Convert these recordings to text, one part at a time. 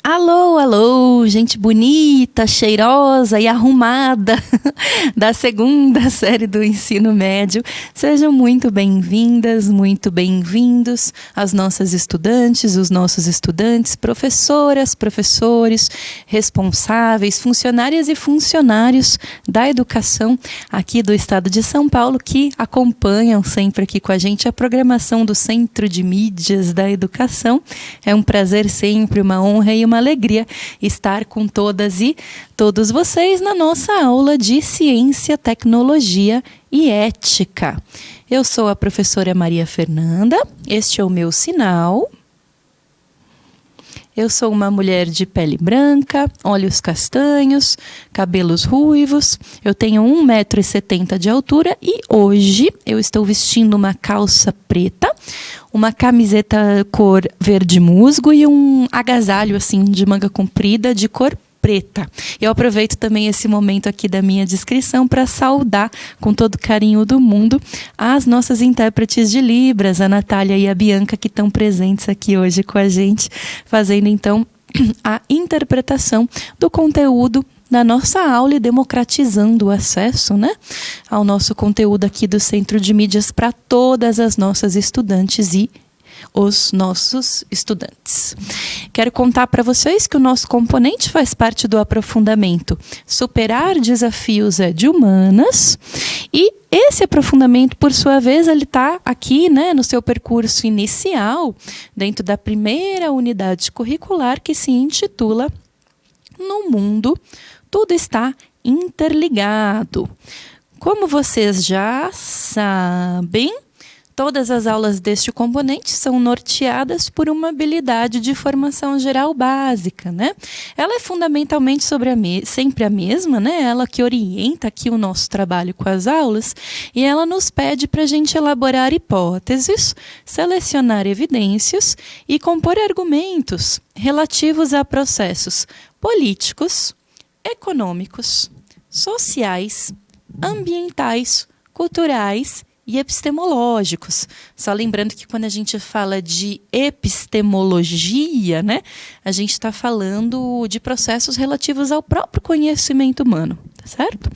Alô, alô, gente bonita, cheirosa e arrumada da segunda série do ensino médio. Sejam muito bem-vindas, muito bem-vindos as nossas estudantes, os nossos estudantes, professoras, professores, responsáveis, funcionárias e funcionários da educação aqui do estado de São Paulo que acompanham sempre aqui com a gente a programação do Centro de Mídias da Educação. É um prazer sempre, uma honra e uma alegria estar com todas e todos vocês na nossa aula de Ciência, Tecnologia e Ética. Eu sou a professora Maria Fernanda, este é o meu sinal. Eu sou uma mulher de pele branca, olhos castanhos, cabelos ruivos, eu tenho 1,70 m de altura e hoje eu estou vestindo uma calça preta, uma camiseta cor verde musgo e um agasalho assim de manga comprida de cor preta. Eu aproveito também esse momento aqui da minha descrição para saudar com todo o carinho do mundo as nossas intérpretes de Libras, a Natália e a Bianca, que estão presentes aqui hoje com a gente, fazendo então a interpretação do conteúdo na nossa aula e democratizando o acesso, né, ao nosso conteúdo aqui do Centro de Mídias para todas as nossas estudantes e os nossos estudantes. Quero contar para vocês que o nosso componente faz parte do aprofundamento Superar Desafios de Humanas e esse aprofundamento, por sua vez, ele está aqui, né, no seu percurso inicial, dentro da primeira unidade curricular que se intitula No Mundo, Tudo Está Interligado. Como vocês já sabem, todas as aulas deste componente são norteadas por uma habilidade de formação geral básica, né? Ela é fundamentalmente sempre a mesma, né? Ela que orienta aqui o nosso trabalho com as aulas e ela nos pede para a gente elaborar hipóteses, selecionar evidências e compor argumentos relativos a processos políticos, econômicos, sociais, ambientais, culturais e epistemológicos. Só lembrando que quando a gente fala de epistemologia, né, a gente está falando de processos relativos ao próprio conhecimento humano, tá certo?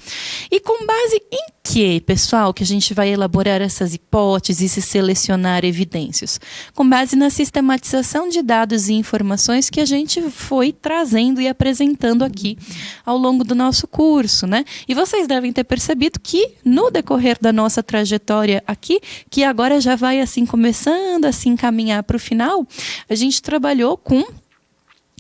E com base em que, pessoal, que a gente vai elaborar essas hipóteses e selecionar evidências? Com base na sistematização de dados e informações que a gente foi trazendo e apresentando aqui ao longo do nosso curso, né? E vocês devem ter percebido que no decorrer da nossa trajetória aqui, que agora já vai assim começando a se encaminhar para o final, a gente trabalhou com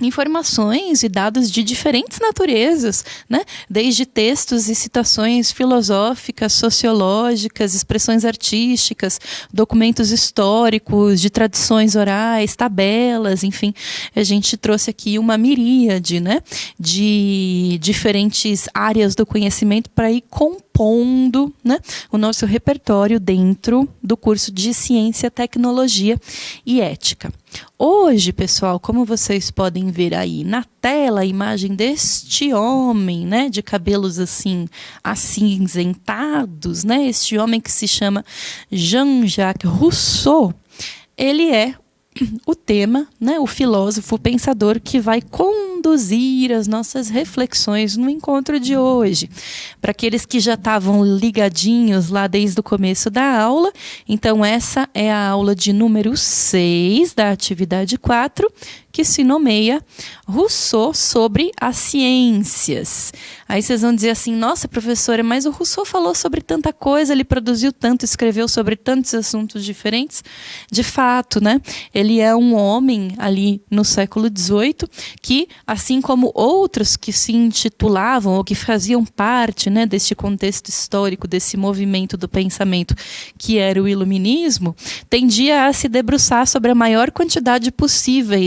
informações e dados de diferentes naturezas, né? Desde textos e citações filosóficas, sociológicas, expressões artísticas, documentos históricos, de tradições orais, tabelas, enfim, a gente trouxe aqui uma miríade, né, de diferentes áreas do conhecimento para ir compondo, né, o nosso repertório dentro do curso de Ciência, Tecnologia e Ética. Hoje, pessoal, como vocês podem ver aí na tela, a imagem deste homem, né, de cabelos assim acinzentados, né, este homem que se chama Jean-Jacques Rousseau, ele é o tema, né, o filósofo, o pensador que vai conduzir as nossas reflexões no encontro de hoje. Para aqueles que já estavam ligadinhos lá desde o começo da aula, então essa é a aula de número 6 da atividade 4, que se nomeia Rousseau sobre as ciências. Aí vocês vão dizer assim, nossa, professora, mas o Rousseau falou sobre tanta coisa, ele produziu tanto, escreveu sobre tantos assuntos diferentes. De fato, né? Ele é um homem ali no século XVIII que, assim como outros que se intitulavam ou que faziam parte, né, deste contexto histórico, desse movimento do pensamento que era o iluminismo, tendia a se debruçar sobre a maior quantidade possível,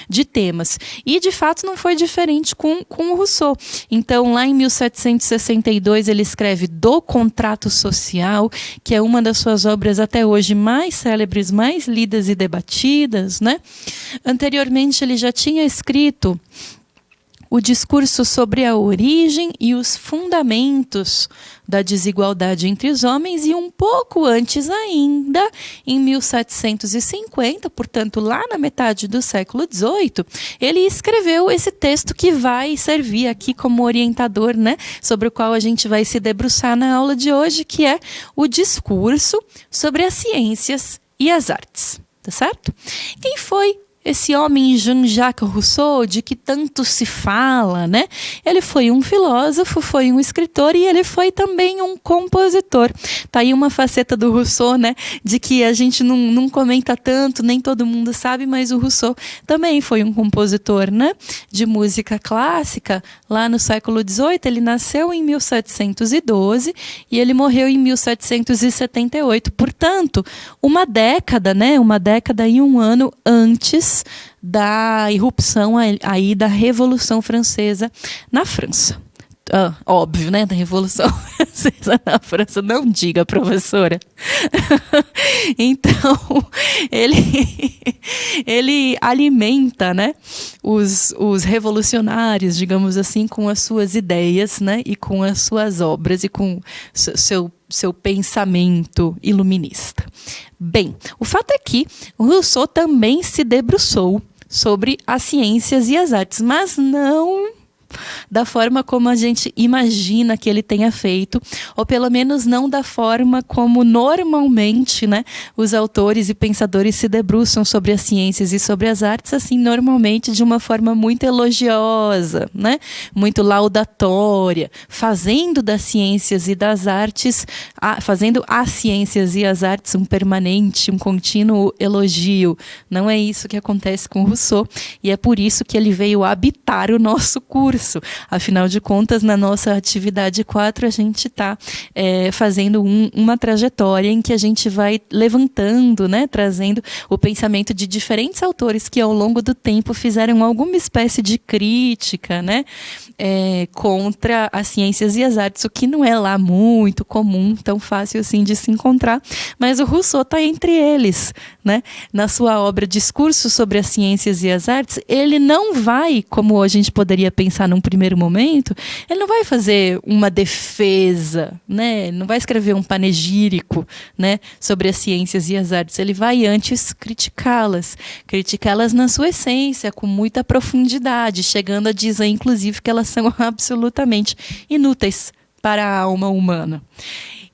de temas. E, de fato, não foi diferente com o Rousseau. Então, lá em 1762, ele escreve Do Contrato Social, que é uma das suas obras até hoje mais célebres, mais lidas e debatidas, né? Anteriormente, ele já tinha escrito o discurso sobre a origem e os fundamentos da desigualdade entre os homens, e um pouco antes ainda, em 1750, portanto lá na metade do século XVIII, ele escreveu esse texto que vai servir aqui como orientador, né, sobre o qual a gente vai se debruçar na aula de hoje, que é o discurso sobre as ciências e as artes, tá certo? Quem foi esse homem Jean-Jacques Rousseau, de que tanto se fala, né? Ele foi um filósofo, foi um escritor e ele foi também um compositor. Tá aí uma faceta do Rousseau, né? De que a gente não comenta tanto, nem todo mundo sabe, mas o Rousseau também foi um compositor, né? De música clássica, lá no século XVIII. Ele nasceu em 1712 e ele morreu em 1778. Portanto, uma década, né? Uma década e um ano antes da irrupção aí da Revolução Francesa na França. Óbvio, né? Da Revolução Francesa na França. Não diga, professora. Então, ele alimenta, né, os revolucionários, digamos assim, com as suas ideias, né, e com as suas obras e com seu pensamento iluminista. Bem, o fato é que Rousseau também se debruçou sobre as ciências e as artes, mas não da forma como a gente imagina que ele tenha feito, ou pelo menos não da forma como normalmente, né, os autores e pensadores se debruçam sobre as ciências e sobre as artes, assim, normalmente de uma forma muito elogiosa, né, muito laudatória, fazendo das ciências e das artes, fazendo as ciências e as artes um permanente, um contínuo elogio. Não é isso que acontece com Rousseau, e é por isso que ele veio habitar o nosso curso. Afinal de contas, na nossa atividade 4, a gente está fazendo uma trajetória em que a gente vai levantando, né, trazendo o pensamento de diferentes autores que ao longo do tempo fizeram alguma espécie de crítica, né, contra as ciências e as artes, o que não é lá muito comum, tão fácil assim de se encontrar, mas o Rousseau está entre eles, né? Na sua obra Discurso sobre as Ciências e as Artes, ele não vai, como a gente poderia pensar num primeiro momento, ele não vai fazer uma defesa, né? Ele não vai escrever um panegírico, né, sobre as ciências e as artes. Ele vai antes criticá-las na sua essência, com muita profundidade, chegando a dizer, inclusive, que elas são absolutamente inúteis para a alma humana.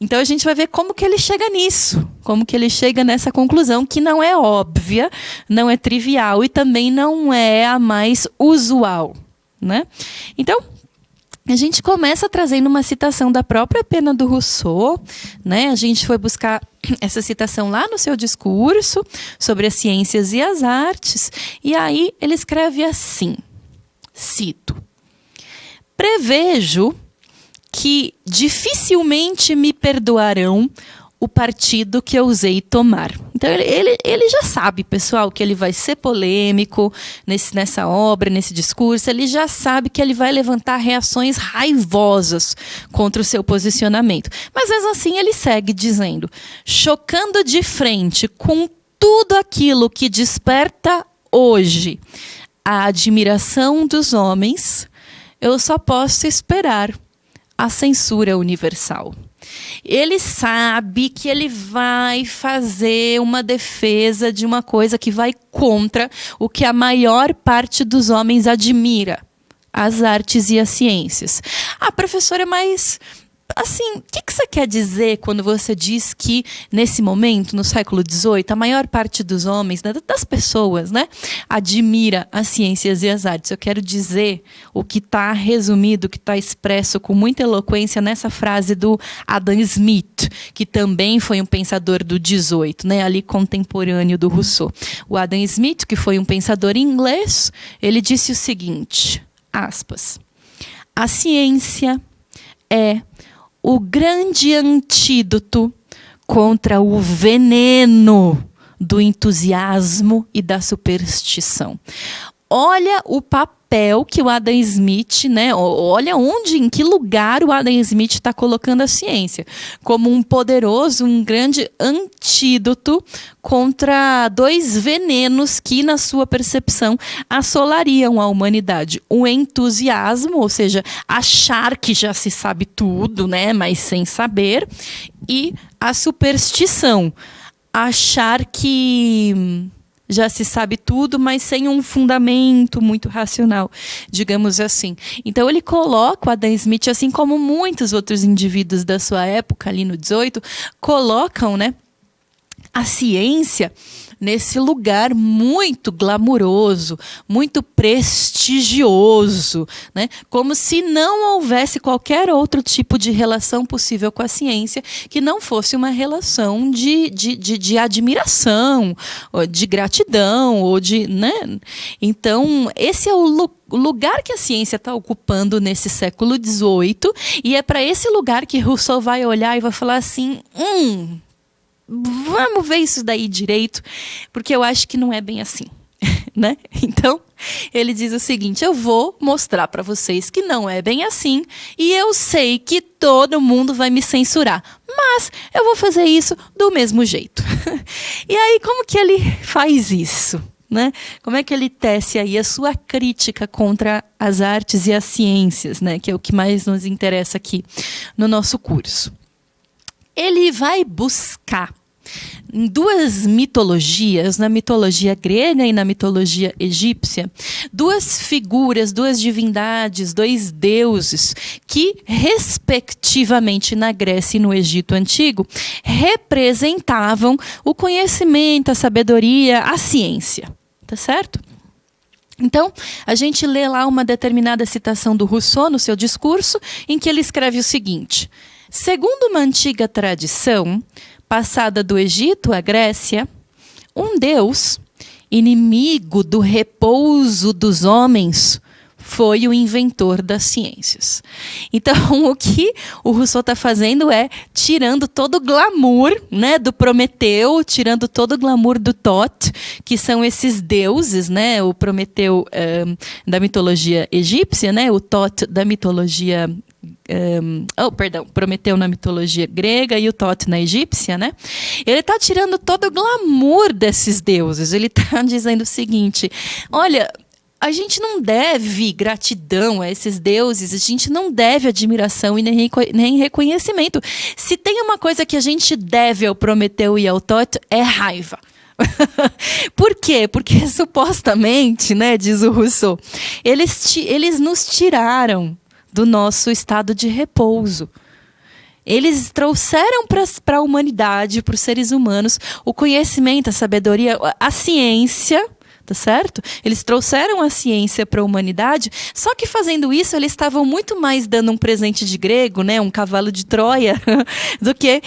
Então a gente vai ver como que ele chega nisso, como que ele chega nessa conclusão que não é óbvia, não é trivial e também não é a mais usual, né? Então, a gente começa trazendo uma citação da própria pena do Rousseau, né? A gente foi buscar essa citação lá no seu discurso sobre as ciências e as artes, e aí ele escreve assim, cito: "Prevejo que dificilmente me perdoarão o partido que eu usei tomar." Então ele já sabe, pessoal, que ele vai ser polêmico nessa obra, nesse discurso. Ele já sabe que ele vai levantar reações raivosas contra o seu posicionamento. Mas mesmo assim ele segue dizendo: "Chocando de frente com tudo aquilo que desperta hoje a admiração dos homens, eu só posso esperar a censura universal." Ele sabe que ele vai fazer uma defesa de uma coisa que vai contra o que a maior parte dos homens admira: as artes e as ciências. Professora, mas assim, o que você quer dizer quando você diz que, nesse momento, no século XVIII, a maior parte dos homens, das pessoas, né, admira as ciências e as artes? Eu quero dizer o que está resumido, o que está expresso com muita eloquência nessa frase do Adam Smith, que também foi um pensador do XVIII, né, ali contemporâneo do Rousseau. O Adam Smith, que foi um pensador inglês, ele disse o seguinte, aspas: "A ciência é o grande antídoto contra o veneno do entusiasmo e da superstição." Olha o papel papel que o Adam Smith, né? Olha onde, em que lugar o Adam Smith está colocando a ciência. Como um poderoso, um grande antídoto contra dois venenos que, na sua percepção, assolariam a humanidade. O entusiasmo, ou seja, achar que já se sabe tudo, né? Mas sem saber. E a superstição, achar que já se sabe tudo, mas sem um fundamento muito racional, digamos assim. Então ele coloca o Adam Smith, assim como muitos outros indivíduos da sua época, ali no 18, colocam, né, a ciência nesse lugar muito glamuroso, muito prestigioso, né? Como se não houvesse qualquer outro tipo de relação possível com a ciência que não fosse uma relação de admiração, ou de gratidão, ou de, né? Então, esse é o lugar que a ciência está ocupando nesse século XVIII, e é para esse lugar que Rousseau vai olhar e vai falar assim, vamos ver isso daí direito, porque eu acho que não é bem assim, né? Então, ele diz o seguinte: eu vou mostrar para vocês que não é bem assim, e eu sei que todo mundo vai me censurar, mas eu vou fazer isso do mesmo jeito. E aí, como que ele faz isso, né? Como é que ele tece aí a sua crítica contra as artes e as ciências, né? Que é o que mais nos interessa aqui no nosso curso. Ele vai buscar em duas mitologias, na mitologia grega e na mitologia egípcia, duas figuras, duas divindades, dois deuses que, respectivamente, na Grécia e no Egito Antigo, representavam o conhecimento, a sabedoria, a ciência. Tá certo? Então, a gente lê lá uma determinada citação do Rousseau no seu discurso, em que ele escreve o seguinte: segundo uma antiga tradição, passada do Egito à Grécia, um deus, inimigo do repouso dos homens, foi o inventor das ciências. Então, o que o Rousseau está fazendo é tirando todo o glamour, né, do Prometeu, tirando todo o glamour do Thoth, que são esses deuses, né, o Prometeu da mitologia egípcia, né, o Thoth da mitologia Prometeu na mitologia grega e o Thoth na egípcia, né? Ele está tirando todo o glamour desses deuses. Ele está dizendo o seguinte: olha, a gente não deve gratidão a esses deuses, a gente não deve admiração e nem reconhecimento. Se tem uma coisa que a gente deve ao Prometeu e ao Thoth, é raiva. Por quê? Porque supostamente, né, diz o Rousseau, eles nos tiraram do nosso estado de repouso. Eles trouxeram para a humanidade, para os seres humanos, o conhecimento, a sabedoria, a ciência, tá certo? Eles trouxeram a ciência para a humanidade, só que fazendo isso, eles estavam muito mais dando um presente de grego, né, um cavalo de Troia, do que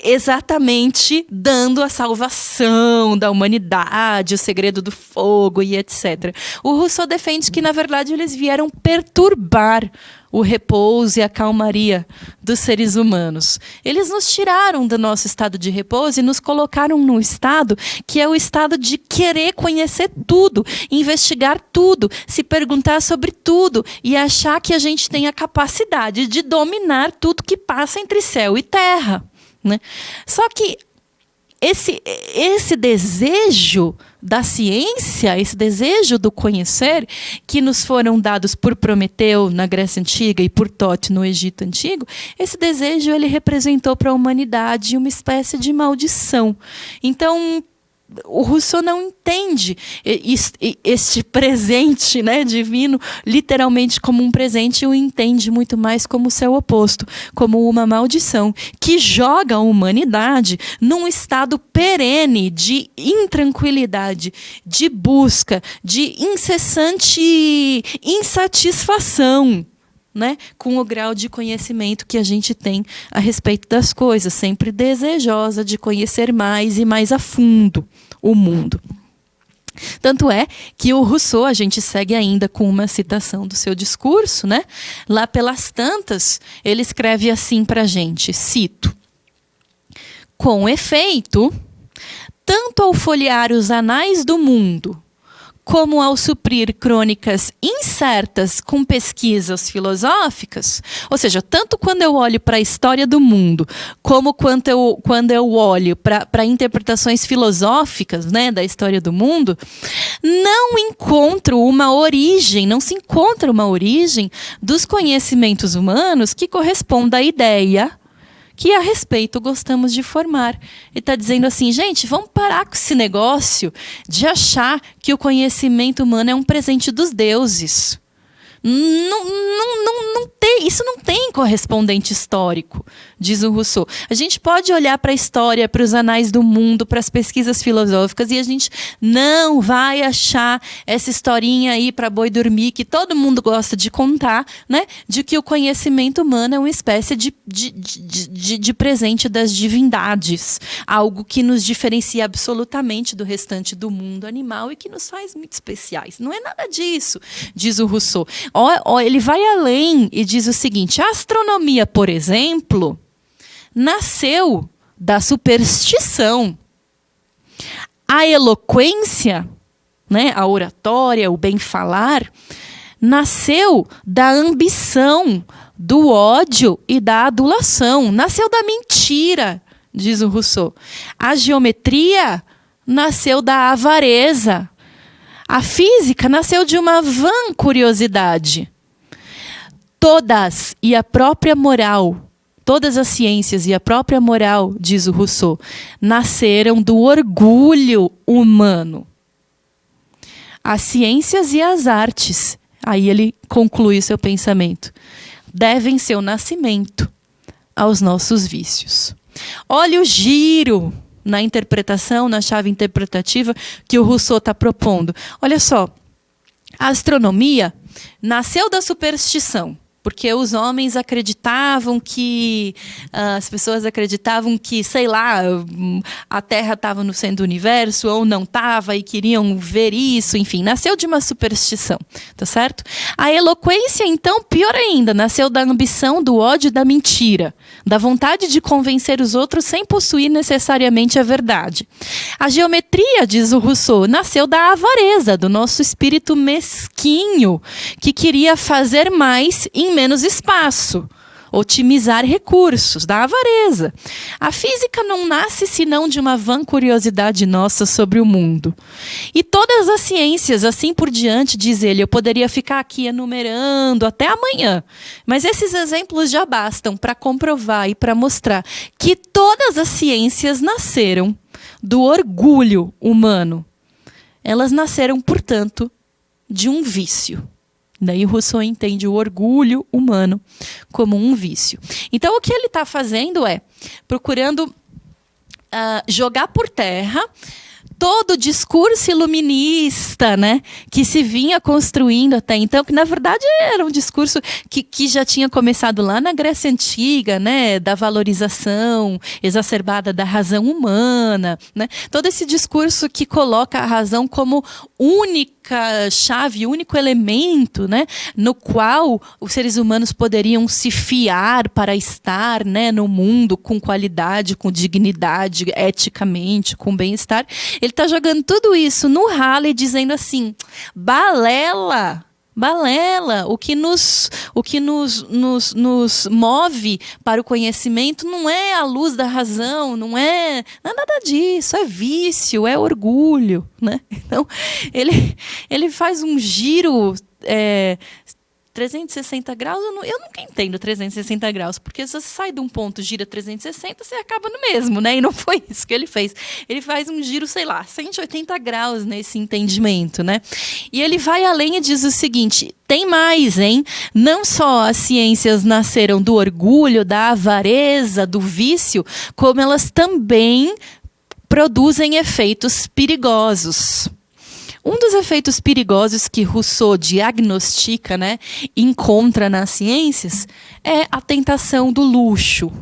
exatamente dando a salvação da humanidade, o segredo do fogo e etc. O Rousseau defende que, na verdade, eles vieram perturbar o repouso e a calmaria dos seres humanos. Eles nos tiraram do nosso estado de repouso e nos colocaram num estado que é o estado de querer conhecer tudo, investigar tudo, se perguntar sobre tudo e achar que a gente tem a capacidade de dominar tudo que passa entre céu e terra, né? Só que esse desejo da ciência, esse desejo do conhecer, que nos foram dados por Prometeu na Grécia Antiga e por Thoth no Egito Antigo, esse desejo ele representou para a humanidade uma espécie de maldição. Então, o Rousseau não entende este presente, né, divino literalmente como um presente, e o entende muito mais como o seu oposto, como uma maldição que joga a humanidade num estado perene de intranquilidade, de busca, de incessante insatisfação, né, com o grau de conhecimento que a gente tem a respeito das coisas, sempre desejosa de conhecer mais e mais a fundo o mundo. Tanto é que o Rousseau, a gente segue ainda com uma citação do seu discurso, né? Lá pelas tantas, ele escreve assim para a gente, cito: com efeito, tanto ao folhear os anais do mundo, como ao suprir crônicas incertas com pesquisas filosóficas, ou seja, tanto quando eu olho para a história do mundo, como quando eu olho para interpretações filosóficas, né, da história do mundo, não se encontra uma origem dos conhecimentos humanos que corresponda à ideia que a respeito gostamos de formar. Ele está dizendo assim, gente, vamos parar com esse negócio de achar que o conhecimento humano é um presente dos deuses. Isso não tem correspondente histórico, diz o Rousseau. A gente pode olhar para a história, para os anais do mundo, para as pesquisas filosóficas, e a gente não vai achar essa historinha aí para boi dormir, que todo mundo gosta de contar, né? De que o conhecimento humano é uma espécie de presente das divindades. Algo que nos diferencia absolutamente do restante do mundo animal e que nos faz muito especiais. Não é nada disso, diz o Rousseau. Ele vai além e diz o seguinte: a astronomia, por exemplo, nasceu da superstição. A eloquência, né, a oratória, o bem-falar, nasceu da ambição, do ódio e da adulação. Nasceu da mentira, diz o Rousseau. A geometria nasceu da avareza. A física nasceu de uma vã curiosidade. Todas as ciências e a própria moral, diz o Rousseau, nasceram do orgulho humano. As ciências e as artes, aí ele conclui o seu pensamento, devem seu nascimento aos nossos vícios. Olha o giro na interpretação, na chave interpretativa que o Rousseau está propondo. Olha só, a astronomia nasceu da superstição, porque os homens acreditavam que, as pessoas acreditavam que, sei lá, a Terra estava no centro do universo ou não estava e queriam ver isso, enfim, nasceu de uma superstição, tá certo? A eloquência, então, pior ainda, nasceu da ambição, do ódio e da mentira, da vontade de convencer os outros sem possuir necessariamente a verdade. A geometria, diz o Rousseau, nasceu da avareza, do nosso espírito mesquinho, que queria fazer mais em menos espaço, otimizar recursos, da avareza. A física não nasce senão de uma vã curiosidade nossa sobre o mundo. E todas as ciências, assim por diante, diz ele, eu poderia ficar aqui enumerando até amanhã, mas esses exemplos já bastam para comprovar e para mostrar que todas as ciências nasceram do orgulho humano. Elas nasceram, portanto, de um vício. Daí Rousseau entende o orgulho humano como um vício. Então, o que ele está fazendo é procurando jogar por terra todo o discurso iluminista, né, que se vinha construindo até então, que na verdade era um discurso que já tinha começado lá na Grécia Antiga, né, da valorização exacerbada da razão humana, né, todo esse discurso que coloca a razão como única chave, único elemento, né, no qual os seres humanos poderiam se fiar para estar, né, no mundo com qualidade, com dignidade, eticamente, com bem-estar. Ele está jogando tudo isso no ralo e dizendo assim, balela, o que nos move para o conhecimento não é a luz da razão, não é nada disso, é vício, é orgulho, né? Então, ele faz um giro 360 graus, eu nunca entendo 360 graus, porque se você sai de um ponto, gira 360, você acaba no mesmo, né? E não foi isso que ele fez. Ele faz um giro, sei lá, 180 graus nesse entendimento, né? E ele vai além e diz o seguinte, tem mais, hein? Não só as ciências nasceram do orgulho, da avareza, do vício, como elas também produzem efeitos perigosos. Um dos efeitos perigosos que Rousseau diagnostica, né, encontra nas ciências, é a tentação do luxo.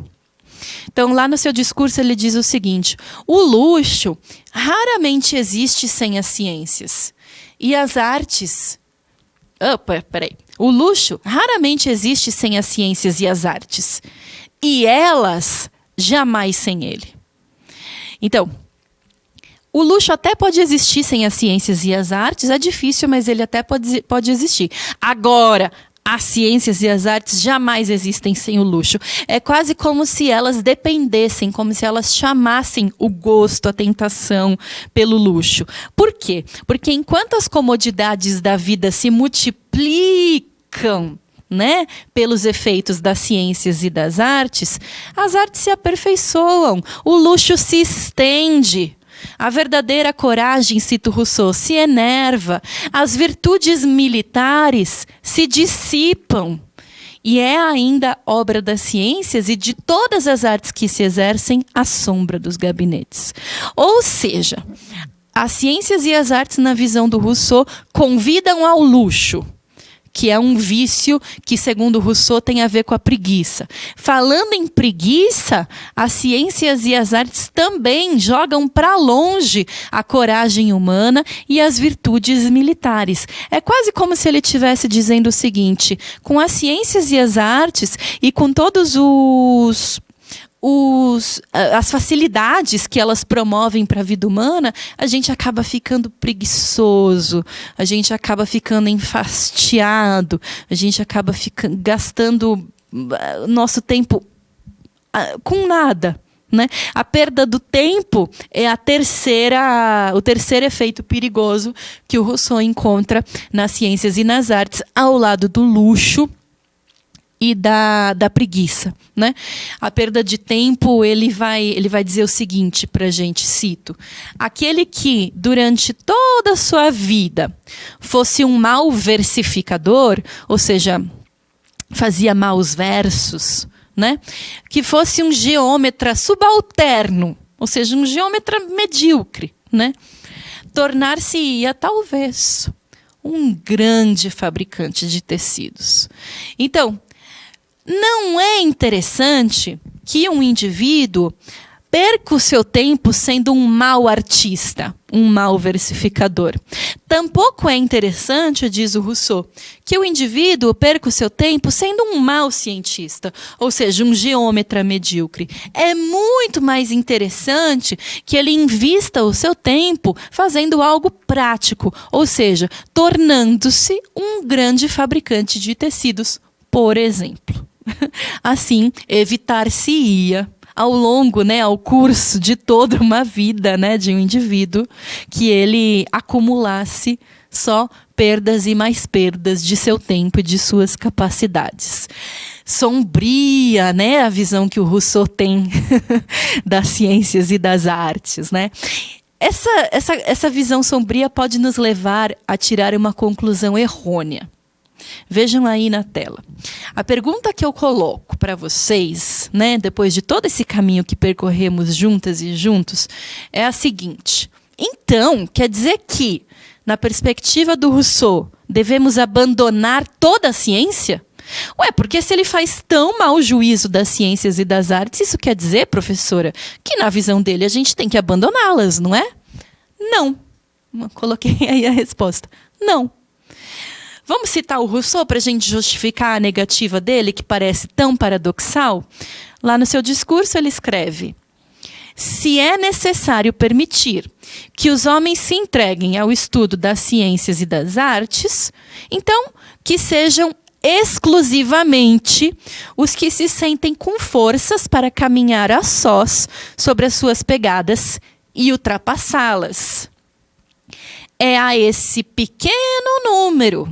Então, lá no seu discurso, ele diz o seguinte, o luxo raramente existe sem as ciências. E as artes... O luxo raramente existe sem as ciências e as artes. E elas jamais sem ele. Então, O luxo até pode existir sem as ciências e as artes, é difícil, mas ele até pode existir. Agora, as ciências e as artes jamais existem sem o luxo. É quase como se elas dependessem, como se elas chamassem o gosto, a tentação pelo luxo. Por quê? Porque enquanto as comodidades da vida se multiplicam, né, pelos efeitos das ciências e das artes, as artes se aperfeiçoam, o luxo se estende. A verdadeira coragem, cito Rousseau, se enerva, as virtudes militares se dissipam. E é ainda obra das ciências e de todas as artes que se exercem à sombra dos gabinetes. Ou seja, as ciências e as artes, na visão do Rousseau, convidam ao luxo, que é um vício que, segundo Rousseau, tem a ver com a preguiça. Falando em preguiça, as ciências e as artes também jogam para longe a coragem humana e as virtudes militares. É quase como se ele estivesse dizendo o seguinte: com as ciências e as artes e com todos as facilidades que elas promovem para a vida humana, a gente acaba ficando preguiçoso, a gente acaba ficando enfastiado, a gente acaba gastando nosso tempo com nada, né? A perda do tempo é o terceiro efeito perigoso que o Rousseau encontra nas ciências e nas artes, ao lado do luxo e da preguiça, né? A perda de tempo, ele vai dizer o seguinte para a gente, cito: aquele que durante toda a sua vida fosse um mau versificador, ou seja, fazia maus versos, né? Que fosse um geômetra subalterno, ou seja, um geômetra medíocre, né? Tornar-se-ia talvez um grande fabricante de tecidos. Então, não é interessante que um indivíduo perca o seu tempo sendo um mau artista, um mau versificador. Tampouco é interessante, diz o Rousseau, que o indivíduo perca o seu tempo sendo um mau cientista, ou seja, um geômetra medíocre. É muito mais interessante que ele invista o seu tempo fazendo algo prático, ou seja, tornando-se um grande fabricante de tecidos, por exemplo. Assim, evitar-se-ia ao longo, né, ao curso de toda uma vida, né, de um indivíduo, que ele acumulasse só perdas e mais perdas de seu tempo e de suas capacidades. Sombria, né, a visão que o Rousseau tem das ciências e das artes, né? Essa visão sombria pode nos levar a tirar uma conclusão errônea. Vejam aí na tela. A pergunta que eu coloco para vocês, né, depois de todo esse caminho que percorremos juntas e juntos, é a seguinte: então, quer dizer que, na perspectiva do Rousseau, devemos abandonar toda a ciência? Ué, porque se ele faz tão mau juízo das ciências e das artes, isso quer dizer, professora, que na visão dele a gente tem que abandoná-las, não é? Não. Coloquei aí a resposta. Não. Vamos citar o Rousseau para a gente justificar a negativa dele, que parece tão paradoxal? Lá no seu discurso ele escreve: se é necessário permitir que os homens se entreguem ao estudo das ciências e das artes, então que sejam exclusivamente os que se sentem com forças para caminhar a sós sobre as suas pegadas e ultrapassá-las. É a esse pequeno número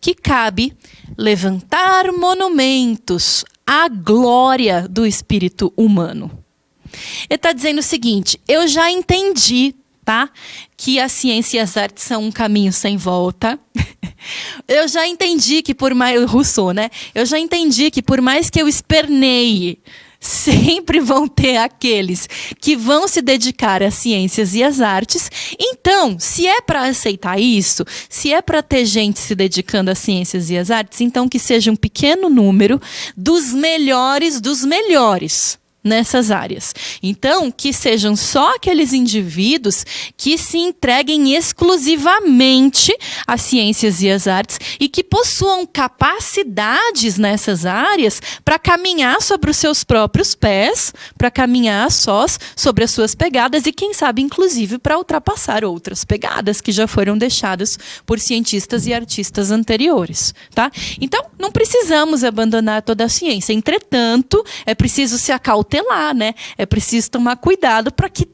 que cabe levantar monumentos à glória do espírito humano. Ele está dizendo o seguinte: eu já entendi, tá, que a ciência e as artes são um caminho sem volta. Eu já entendi que por mais... Rousseau, né? Eu já entendi que por mais que eu esperneie, sempre vão ter aqueles que vão se dedicar às ciências e às artes. Então, se é para aceitar isso, se é para ter gente se dedicando às ciências e às artes, então que seja um pequeno número dos melhores, nessas áreas. Então, que sejam só aqueles indivíduos que se entreguem exclusivamente às ciências e às artes e que possuam capacidades nessas áreas para caminhar sobre os seus próprios pés, para caminhar a sós sobre as suas pegadas e, quem sabe, inclusive, para ultrapassar outras pegadas que já foram deixadas por cientistas e artistas anteriores, tá? Então, não precisamos abandonar toda a ciência. Entretanto, é preciso se acautelar, né? É preciso tomar cuidado para que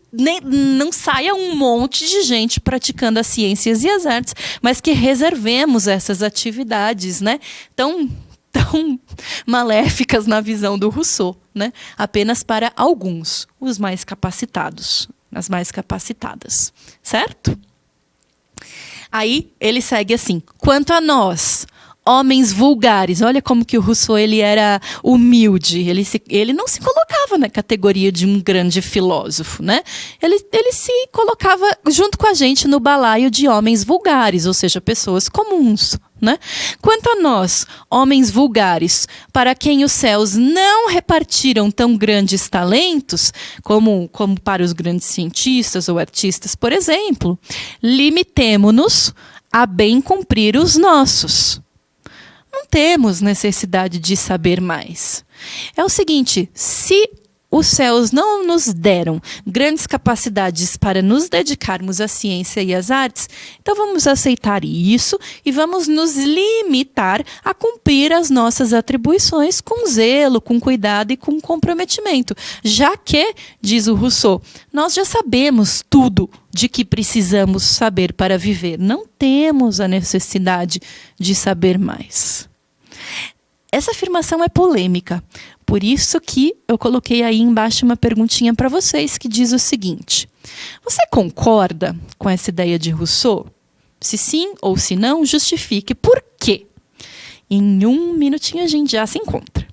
não saia um monte de gente praticando as ciências e as artes, mas que reservemos essas atividades, né? Tão maléficas na visão do Rousseau, né? Apenas para alguns, os mais capacitados, as mais capacitadas, certo? Aí ele segue assim: quanto a nós, homens vulgares. Olha como que o Rousseau ele era humilde. Ele não se colocava na categoria de um grande filósofo, né? Ele se colocava junto com a gente no balaio de homens vulgares, ou seja, pessoas comuns, né? Quanto a nós, homens vulgares, para quem os céus não repartiram tão grandes talentos, como para os grandes cientistas ou artistas, por exemplo, limitemo-nos a bem cumprir os nossos. Não temos necessidade de saber mais. É o seguinte, se os céus não nos deram grandes capacidades para nos dedicarmos à ciência e às artes, então vamos aceitar isso e vamos nos limitar a cumprir as nossas atribuições com zelo, com cuidado e com comprometimento. Já que, diz o Rousseau, nós já sabemos tudo de que precisamos saber para viver. Não temos a necessidade de saber mais. Essa afirmação é polêmica. Por isso que eu coloquei aí embaixo uma perguntinha para vocês que diz o seguinte: você concorda com essa ideia de Rousseau? Se sim ou se não, justifique por quê. Em um minutinho a gente já se encontra.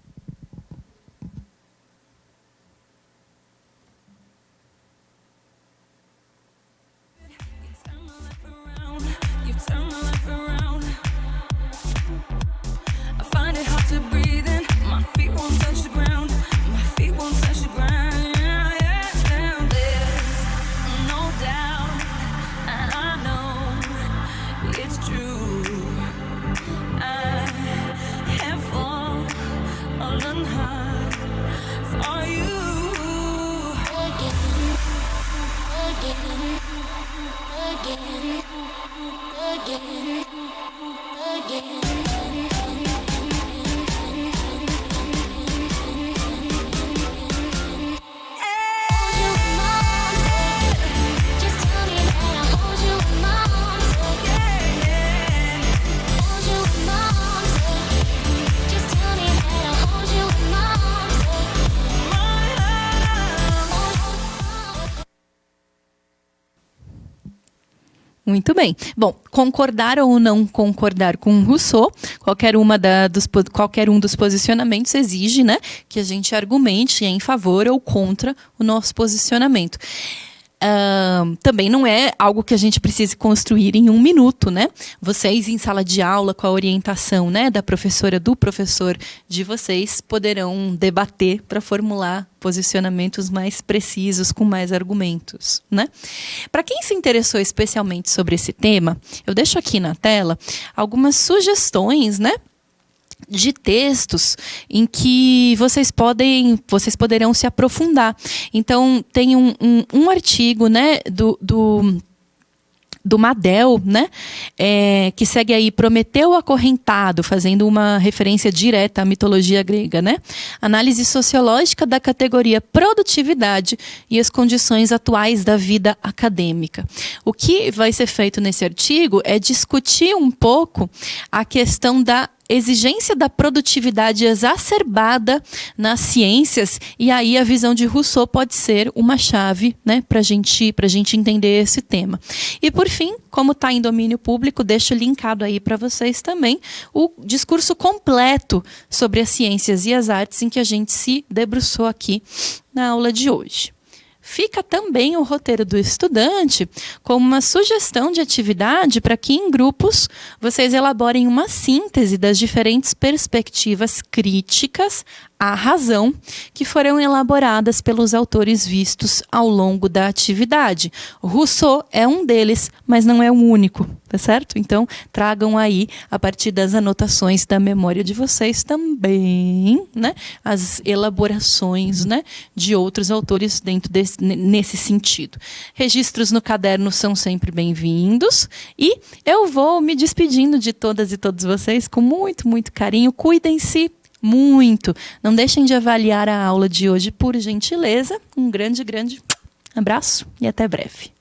Muito bem. Bom, concordar ou não concordar com Rousseau, qualquer um dos posicionamentos exige, né, que a gente argumente em favor ou contra o nosso posicionamento. Também não é algo que a gente precise construir em um minuto, né? Vocês, em sala de aula, com a orientação, né, da professora, do professor de vocês, poderão debater para formular posicionamentos mais precisos, com mais argumentos, né? Para quem se interessou especialmente sobre esse tema, eu deixo aqui na tela algumas sugestões, né, de textos em que vocês poderão se aprofundar. Então, tem um artigo, né, do Madel, né, que segue aí Prometeu acorrentado, fazendo uma referência direta à mitologia grega, né? Análise sociológica da categoria produtividade e as condições atuais da vida acadêmica. O que vai ser feito nesse artigo é discutir um pouco a questão da exigência da produtividade exacerbada nas ciências, e aí a visão de Rousseau pode ser uma chave, né, para a gente entender esse tema. E por fim, como está em domínio público, deixo linkado aí para vocês também o discurso completo sobre as ciências e as artes em que a gente se debruçou aqui na aula de hoje. Fica também o roteiro do estudante como uma sugestão de atividade para que, em grupos, vocês elaborem uma síntese das diferentes perspectivas críticas a razão, que foram elaboradas pelos autores vistos ao longo da atividade. Rousseau é um deles, mas não é o único, tá certo? Então, tragam aí, a partir das anotações da memória de vocês também, né, as elaborações, né, de outros autores nesse sentido. Registros no caderno são sempre bem-vindos e eu vou me despedindo de todas e todos vocês com muito, muito carinho. Cuidem-se muito. Não deixem de avaliar a aula de hoje, por gentileza. Um grande, grande abraço e até breve.